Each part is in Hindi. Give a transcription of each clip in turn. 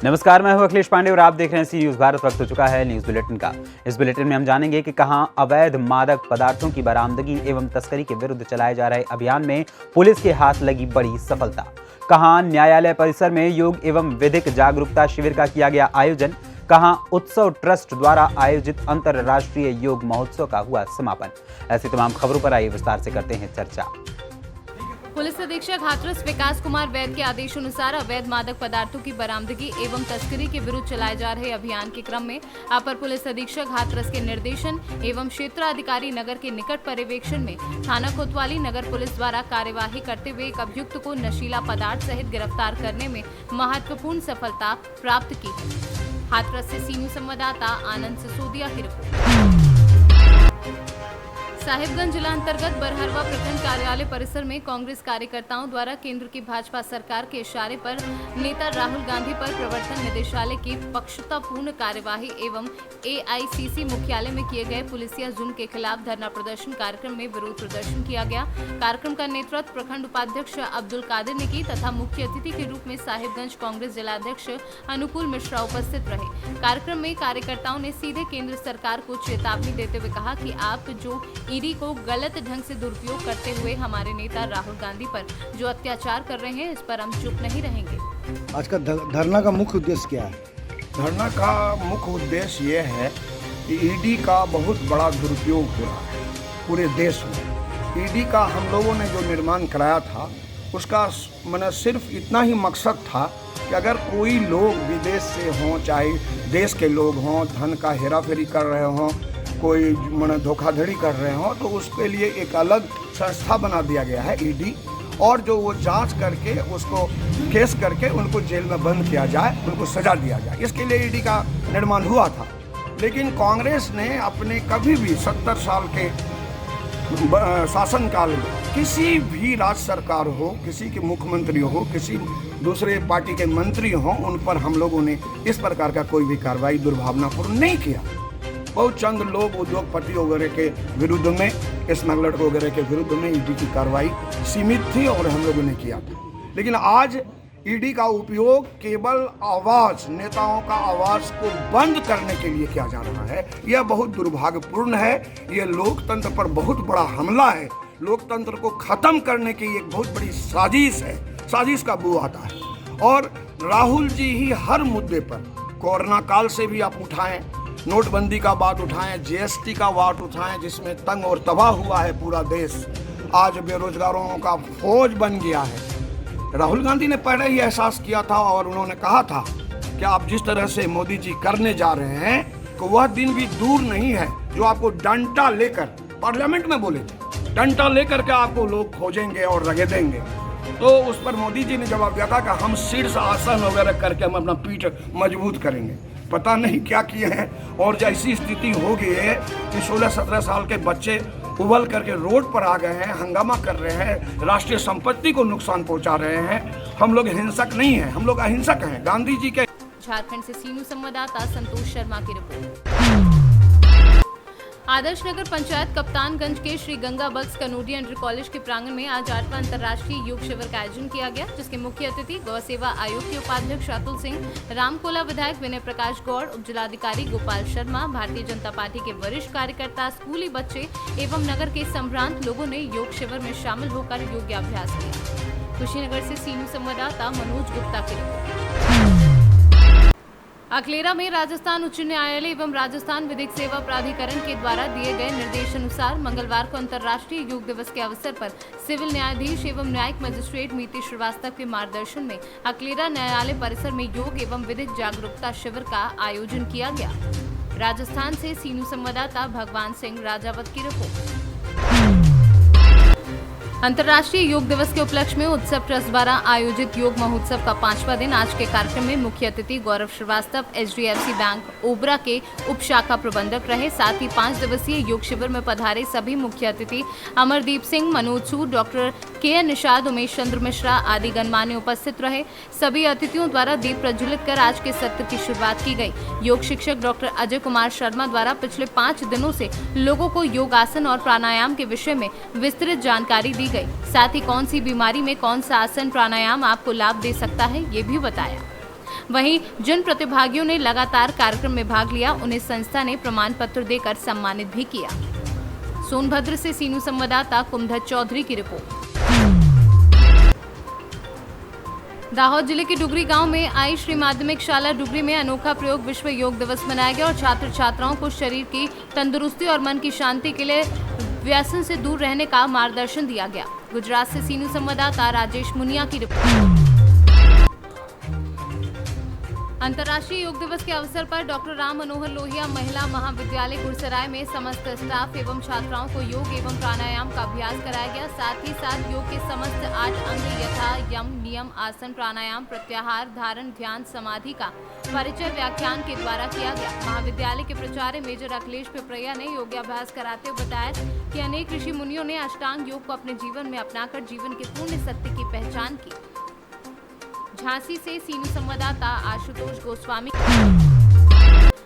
नमस्कार, मैं हूं अखिलेश पांडे और आप देख रहे हैं सी न्यूज भारत। वक्त हो चुका है न्यूज बुलेटिन का। इस बुलेटिन में हम जानेंगे कि कहां अवैध मादक पदार्थों की बरामदगी एवं तस्करी के विरुद्ध चलाए जा रहे अभियान में पुलिस के हाथ लगी बड़ी सफलता। कहां न्यायालय परिसर में योग एवं विधिक जागरूकता शिविर का किया गया आयोजन। कहां उत्सव ट्रस्ट द्वारा आयोजित अंतर्राष्ट्रीय योग महोत्सव का हुआ समापन। ऐसी तमाम खबरों पर आइए विस्तार से करते हैं चर्चा। पुलिस अधीक्षक हाथरस विकास कुमार वैद के आदेश अनुसार अवैध मादक पदार्थों की बरामदगी एवं तस्करी के विरुद्ध चलाए जा रहे अभियान के क्रम में अपर पुलिस अधीक्षक हाथरस के निर्देशन एवं क्षेत्राधिकारी नगर के निकट पर्यवेक्षण में थाना कोतवाली नगर पुलिस द्वारा कार्यवाही करते हुए एक अभियुक्त को नशीला पदार्थ सहित गिरफ्तार करने में महत्वपूर्ण सफलता प्राप्त की है। हाथरस से सी न्यूज संवाददाता आनंद सिसोदिया की रिपोर्ट। साहिबगंज जिला अंतर्गत बरहरवा प्रखंड कार्यालय परिसर में कांग्रेस कार्यकर्ताओं द्वारा केंद्र की भाजपा सरकार के इशारे पर नेता राहुल गांधी पर प्रवर्तन निदेशालय की पक्षतापूर्ण कार्यवाही एवं एआईसीसी मुख्यालय में किए गए पुलिसिया जुल्म के खिलाफ धरना प्रदर्शन कार्यक्रम में विरोध प्रदर्शन किया गया। कार्यक्रम का नेतृत्व प्रखंड उपाध्यक्ष अब्दुल कादिर ने की तथा मुख्य अतिथि के रूप में साहिबगंज कांग्रेस जिलाध्यक्ष अनुकूल मिश्रा उपस्थित रहे। कार्यक्रम में कार्यकर्ताओं ने सीधे केंद्र सरकार को चेतावनी देते हुए कहा कि आप जो ईडी को गलत ढंग से दुरुपयोग करते हुए हमारे नेता राहुल गांधी पर जो अत्याचार कर रहे हैं, इस पर हम चुप नहीं रहेंगे। आज का धरना का मुख्य उद्देश्य क्या है? धरना का मुख्य उद्देश्य ये है कि ईडी का बहुत बड़ा दुरुपयोग हो रहा है पूरे देश में। ईडी का हम लोगों ने जो निर्माण कराया था उसका मैंने सिर्फ इतना ही मकसद था कि अगर कोई लोग विदेश से हों, चाहे देश के लोग हों, धन का हेराफेरी कर रहे हों, कोई मैंने धोखाधड़ी कर रहे हों, तो उसके लिए एक अलग संस्था बना दिया गया है ईडी, और जो वो जांच करके उसको केस करके उनको जेल में बंद किया जाए, उनको सजा दिया जाए। इसके लिए ईडी का निर्माण हुआ था। लेकिन कांग्रेस ने अपने कभी भी 70 साल के शासनकाल में किसी भी राज्य सरकार हो, किसी के मुख्यमंत्री हो, किसी दूसरे पार्टी के मंत्री हों, उन पर हम लोगों ने इस प्रकार का कोई भी कार्रवाई दुर्भावनापूर्ण नहीं किया। बहुत चंद लोग उद्योगपति वगैरह के विरुद्ध में, स्मगलर वगैरह के विरुद्ध में ईडी की कार्रवाई सीमित थी और हम लोगों ने किया था। लेकिन आज ईडी का उपयोग केवल आवाज, नेताओं का आवाज को बंद करने के लिए किया जा रहा है। यह बहुत दुर्भाग्यपूर्ण है। यह लोकतंत्र पर बहुत बड़ा हमला है। लोकतंत्र को खत्म करने की एक बहुत बड़ी साजिश है। साजिश का बू आता है। और राहुल जी ही हर मुद्दे पर, कोरोना काल से भी आप उठाएं, नोटबंदी का बात उठाएं, जीएसटी का बात उठाएं, जिसमें तंग और तबाह हुआ है पूरा देश। आज बेरोजगारों का फौज बन गया है। राहुल गांधी ने पहले ही एहसास किया था और उन्होंने कहा था कि आप जिस तरह से मोदी जी करने जा रहे हैं, तो वह दिन भी दूर नहीं है जो आपको डंडा लेकर, पार्लियामेंट में बोले थे, डंडा लेकर के आपको लोग खोजेंगे और रगेदेंगे। तो उस पर मोदी जी ने जवाब दिया था कि हम शीर्ष आसन वगैरह करके हम अपना पीठ मजबूत करेंगे। पता नहीं क्या किए हैं। और जैसी स्थिति हो गई है कि 16-17 साल के बच्चे उबल करके रोड पर आ गए हैं, हंगामा कर रहे हैं, राष्ट्रीय संपत्ति को नुकसान पहुंचा रहे हैं। हम लोग हिंसक नहीं हैं, हम लोग अहिंसक हैं। गांधी जी के। झारखंड से सीनू संवाददाता संतोष शर्मा की रिपोर्ट। आदर्श नगर पंचायत कप्तानगंज के श्री गंगा बक्स कनोडिया इंटर कॉलेज के प्रांगण में आज 8वां अंतर्राष्ट्रीय योग शिविर का आयोजन किया गया, जिसके मुख्य अतिथि गौ सेवा आयोग के उपाध्यक्ष अतुल सिंह, रामकोला विधायक विनय प्रकाश गौड़, उप जिलाधिकारी गोपाल शर्मा, भारतीय जनता पार्टी के वरिष्ठ कार्यकर्ता, स्कूली बच्चे एवं नगर के संभ्रांत लोगों ने योग शिविर में शामिल होकर योगाभ्यास किया। कुशीनगर से सीनू संवाददाता मनोज गुप्ता की रिपोर्ट। अकलेरा में राजस्थान उच्च न्यायालय एवं राजस्थान विधिक सेवा प्राधिकरण के द्वारा दिए गए निर्देशानुसार मंगलवार को अंतर्राष्ट्रीय योग दिवस के अवसर पर सिविल न्यायाधीश एवं न्यायिक मजिस्ट्रेट मीति श्रीवास्तव के मार्गदर्शन में अकलेरा न्यायालय परिसर में योग एवं विधिक जागरूकता शिविर का आयोजन किया गया। राजस्थान से सीनू संवाददाता भगवान सिंह राजावत की रिपोर्ट। अंतर्राष्ट्रीय योग दिवस के उपलक्ष्य में उत्सव ट्रस्ट द्वारा आयोजित योग महोत्सव का 5वां दिन आज के कार्यक्रम में मुख्य अतिथि गौरव श्रीवास्तव एचडीएफसी बैंक ओबरा के उप शाखा प्रबंधक रहे। साथ ही 5 दिवसीय योग शिविर में पधारे सभी मुख्य अतिथि अमरदीप सिंह, मनोज सूद, डॉक्टर के निषाद, उमेश चंद्र मिश्रा आदि गणमान्य उपस्थित रहे। सभी अतिथियों द्वारा दीप प्रज्वलित कर आज के सत्र की शुरुआत की गई। योग शिक्षक डॉक्टर अजय कुमार शर्मा द्वारा पिछले 5 दिनों से लोगों को योगासन और प्राणायाम के विषय में विस्तृत जानकारी दी गई। साथ ही कौन सी बीमारी में कौन सा आसन प्राणायाम आपको लाभ दे सकता है, ये भी बताया। वहीं जिन प्रतिभागियों ने लगातार कार्यक्रम में भाग लिया उन्हें संस्था ने प्रमाण पत्र देकर सम्मानित भी किया। सोनभद्र से सीनू संवाददाता कुमधर चौधरी की रिपोर्ट। दाहोद जिले के डुगरी गांव में आई श्री माध्यमिक शाला डुगरी में अनोखा प्रयोग विश्व योग दिवस मनाया गया और छात्र छात्राओं को शरीर की तंदुरुस्ती और मन की शांति के लिए व्यसन से दूर रहने का मार्गदर्शन दिया गया। गुजरात से सीनू संवाददाता राजेश मुनिया की रिपोर्ट। अंतर्राष्ट्रीय योग दिवस के अवसर पर डॉक्टर राम मनोहर लोहिया महिला महाविद्यालय गुरसराय में समस्त स्टाफ एवं छात्राओं को योग एवं प्राणायाम का अभ्यास कराया गया। साथ ही साथ योग के समस्त 8 अंग यथा यम नियम आसन प्राणायाम प्रत्याहार धारण ध्यान समाधि का परिचय व्याख्यान के द्वारा किया गया। महाविद्यालय के प्राचार्य मेजर अखिलेश पिपरैया ने योगाभ्यास कराते हुए बताया कि अनेक ऋषि मुनियों ने अष्टांग योग को अपने जीवन में अपनाकर जीवन के पूर्ण सत्य की पहचान की। झांसी से सीनू संवाददाता आशुतोष गोस्वामी।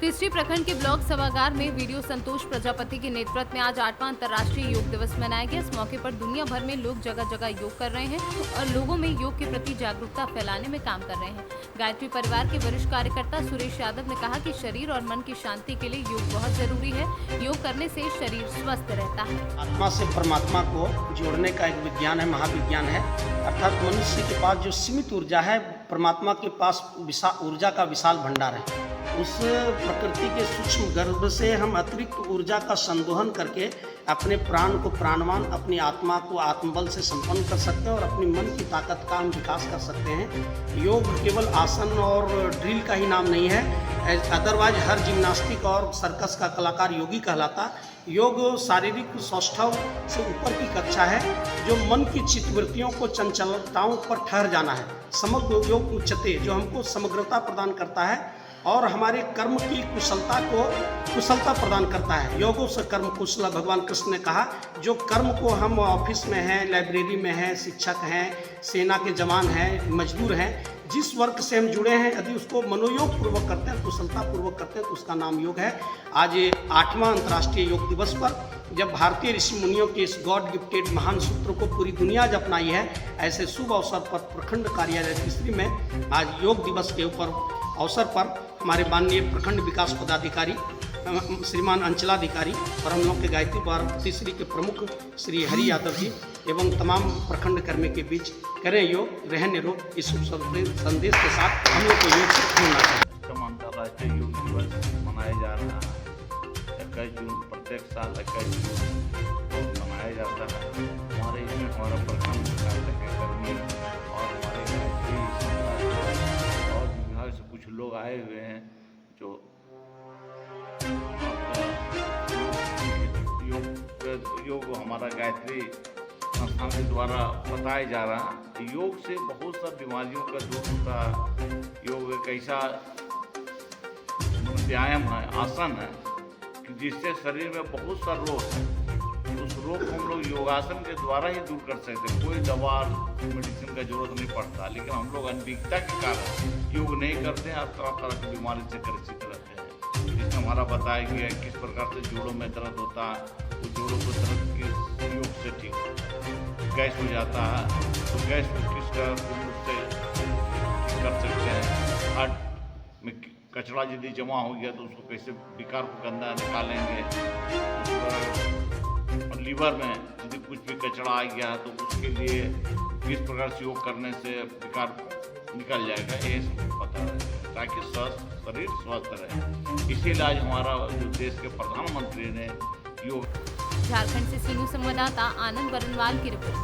तीसरी प्रखंड के ब्लॉक सभागार में वीडियो संतोष प्रजापति के नेतृत्व में आज 8वां अंतर्राष्ट्रीय योग दिवस मनाया गया। इस मौके पर दुनिया भर में लोग जगह जगह योग कर रहे हैं और लोगों में योग के प्रति जागरूकता फैलाने में काम कर रहे हैं। गायत्री परिवार के वरिष्ठ कार्यकर्ता सुरेश यादव ने कहा कि शरीर और मन की शांति के लिए योग बहुत जरूरी है। योग करने से शरीर स्वस्थ रहता है। आत्मा से परमात्मा को जोड़ने का एक विज्ञान है, महाविज्ञान है। अर्थात मनुष्य के पास जो सीमित ऊर्जा है, परमात्मा के पास ऊर्जा का विशाल भंडार है। उस प्रकृति के सूक्ष्म गर्भ से हम अतिरिक्त ऊर्जा का संदोहन करके अपने प्राण को प्राणवान, अपनी आत्मा को आत्मबल से संपन्न कर सकते हैं और अपनी मन की ताकत का हम विकास कर सकते हैं। योग केवल आसन और ड्रिल का ही नाम नहीं है। अदरवाइज हर जिम्नास्टिक और सर्कस का कलाकार योगी कहलाता। योग शारीरिक सौष्ठव से ऊपर की कक्षा है जो मन की चित्तवृत्तियों को चंचलताओं पर ठहर जाना है। समग्र योग उच्चते जो हमको समग्रता प्रदान करता है और हमारे कर्म की कुशलता प्रदान करता है। योगो से कर्म कुशल, भगवान कृष्ण ने कहा। जो कर्म को हम ऑफिस में हैं, लाइब्रेरी में हैं, शिक्षक हैं, सेना के जवान हैं, मजदूर हैं, जिस वर्ग से हम जुड़े हैं, यदि उसको मनोयोग पूर्वक करते हैं, कुशलता पूर्वक करते हैं तो उसका नाम योग है। आज 8वां अंतर्राष्ट्रीय योग दिवस पर जब भारतीय ऋषि मुनियों के इस गॉड गिफ्टेड महान सूत्र को पूरी दुनिया आज अपनाई है, ऐसे शुभ अवसर पर प्रखंड कार्यालय तीसरी में आज योग दिवस के ऊपर अवसर पर हमारे माननीय प्रखंड विकास पदाधिकारी श्रीमान अंचलाधिकारी और हम लोग के गायत्री वार्ड तीसरी के प्रमुख श्री हरि यादव जी एवं तमाम प्रखंड कर्मी के बीच करें योग, रहें निरोग, इस संदेश के साथ हम लोग को योग से जोड़ना चाहिए। अंतर्राष्ट्रीय योग दिवस मनाया जा रहा है 21 जून, प्रत्येक साल 21 जून को मनाया जाता है। हमारे इसमें हमारा प्रखंड कर्मी और हमारे गायत्री और विभाग से कुछ लोग आए हुए हैं जो योग हमारा गायत्री संस्थान के द्वारा बताया जा रहा है। योग से बहुत सा बीमारियों का दूर होता है। योग एक ऐसा व्यायाम है, आसन है कि जिससे शरीर में बहुत सा रोग है, उस रोग को हम लोग योगासन के द्वारा ही दूर कर सकते हैं। कोई दवा मेडिसिन का जरूरत नहीं पड़ता। लेकिन हम लोग अनभिज्ञता के कारण योग नहीं करते हैं, तरह तरह की बीमारी से ग्रसित रहते हैं। इसमें हमारा बताया गया है किस प्रकार से जोड़ों में दर्द होता है, उस जोड़ों को दर्द किस योग से ठीक होता है। गैस हो जाता है तो गैस को किस तरह से कर सकते हैं। हार्ट में कचरा यदि जमा हो गया तो उसको कैसे विकार को गंदा निकालेंगे। और लीवर में यदि कुछ भी कचरा आ गया तो उसके लिए किस प्रकार से योग करने से विकार निकल जाएगा, ये सब पता है ताकि शरीर स्वस्थ रहे। इसीलिए आज हमारा जो देश के प्रधानमंत्री ने योग। झारखंड से सीनू संवाददाता आनंद बरनवाल की रिपोर्ट।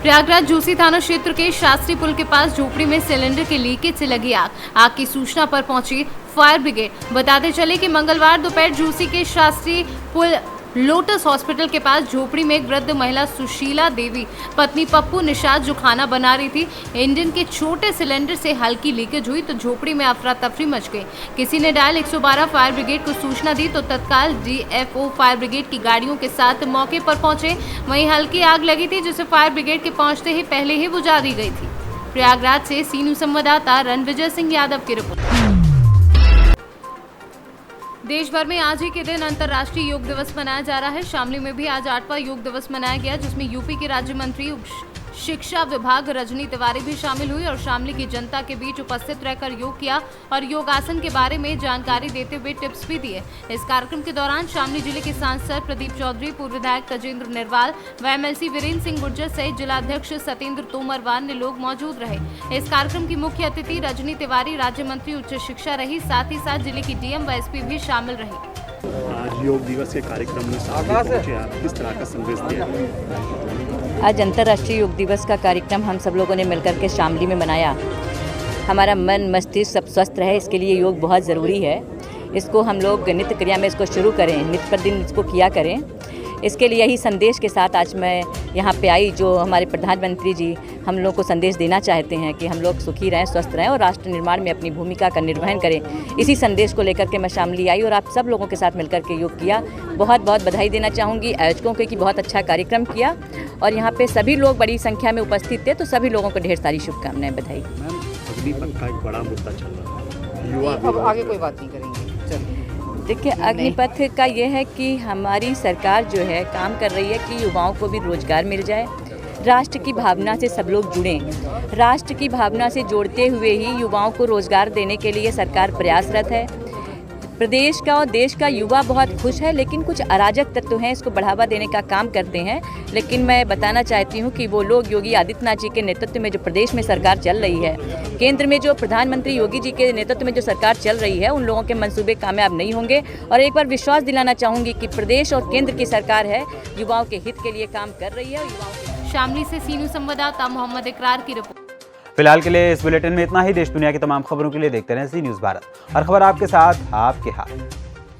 प्रयागराज जोशी थाना क्षेत्र के शास्त्री पुल के पास झोपड़ी में सिलेंडर के लीकेज से लगी आग की सूचना पर पहुंची फायर ब्रिगेड। बताते चले कि मंगलवार दोपहर जोशी के शास्त्री पुल लोटस हॉस्पिटल के पास झोपड़ी में एक वृद्ध महिला सुशीला देवी पत्नी पप्पू निषाद जो खाना बना रही थी, इंजन के छोटे सिलेंडर से हल्की लीकेज हुई तो झोपड़ी में अफरा तफरी मच गई। किसी ने डायल 112 फायर ब्रिगेड को सूचना दी तो तत्काल DFO फायर ब्रिगेड की गाड़ियों के साथ मौके पर पहुंचे। वहीं हल्की आग लगी थी जिसे फायर ब्रिगेड के पहुंचते ही पहले ही बुझा दी गई थी। प्रयागराज से सीनू संवाददाता रणविजय सिंह यादव की रिपोर्ट। देश भर में आज ही के दिन अंतर्राष्ट्रीय योग दिवस मनाया जा रहा है। शामली में भी आज 8वां योग दिवस मनाया गया जिसमें यूपी के राज्य मंत्री शिक्षा विभाग रजनी तिवारी भी शामिल हुई और शामली की जनता के बीच उपस्थित रहकर योग किया और योगासन के बारे में जानकारी देते हुए टिप्स भी दिए। इस कार्यक्रम के दौरान शामली जिले के सांसद प्रदीप चौधरी, पूर्व विधायक तजेंद्र निर्वाल व एमएलसी वीरेंद्र सिंह गुर्जर सहित जिलाध्यक्ष सतेंद्र तोमर व अन्य लोग मौजूद रहे। इस कार्यक्रम की मुख्य अतिथि रजनी तिवारी, राज्य मंत्री उच्च शिक्षा रही, साथ ही साथ जिले की डीएम व एसपी भी शामिल रहे। आज योग दिवस के कार्यक्रम में शामिल पहुंचे आप, किस तरह का संदेश दिया? आज अंतर्राष्ट्रीय योग दिवस का कार्यक्रम हम सब लोगों ने मिलकर के शामली में मनाया। हमारा मन मस्तिष्क सब स्वस्थ रहे, इसके लिए योग बहुत ज़रूरी है। इसको हम लोग नित्य क्रिया में इसको शुरू करें, नित्य प्रतिदिन इसको किया करें। इसके लिए यही संदेश के साथ आज मैं यहाँ पे आई, जो हमारे प्रधानमंत्री जी हम लोग को संदेश देना चाहते हैं कि हम लोग सुखी रहें, स्वस्थ रहें और राष्ट्र निर्माण में अपनी भूमिका का निर्वहन करें। इसी संदेश को लेकर के मैं शामली आई और आप सब लोगों के साथ मिलकर के योग किया। बहुत बहुत बधाई देना चाहूँगी आयोजकों को कि बहुत अच्छा कार्यक्रम किया और यहाँ पे सभी लोग बड़ी संख्या में उपस्थित थे, तो सभी लोगों को ढेर सारी शुभकामनाएं, बधाई। मैम, अग्निपथ का एक बड़ा मुद्दा चल रहा है, युवा अब आगे कोई बात नहीं करेंगे। देखिए, अग्निपथ का ये है कि हमारी सरकार जो है काम कर रही है कि युवाओं को भी रोजगार मिल जाए, राष्ट्र की भावना से सब लोग जुड़ें। राष्ट्र की भावना से जोड़ते हुए ही युवाओं को रोजगार देने के लिए सरकार प्रयासरत है। प्रदेश का और देश का युवा बहुत खुश है, लेकिन कुछ अराजक तत्व हैं, इसको बढ़ावा देने का काम करते हैं। लेकिन मैं बताना चाहती हूँ कि वो लोग योगी आदित्यनाथ जी के नेतृत्व में जो प्रदेश में सरकार चल रही है, केंद्र में जो प्रधानमंत्री योगी जी के नेतृत्व में जो सरकार चल रही है, उन लोगों के मंसूबे कामयाब नहीं होंगे। और एक बार विश्वास दिलाना चाहूँगी कि प्रदेश और केंद्र की सरकार है, युवाओं के हित के लिए काम कर रही है। और युवाओं शामली से सीनू संवाददाता मोहम्मद इकरार की रिपोर्ट। फिलहाल के लिए इस बुलेटिन में इतना ही। देश दुनिया की तमाम खबरों के लिए देखते रहें सी न्यूज़ भारत, और खबर आपके साथ, आपके हाथ।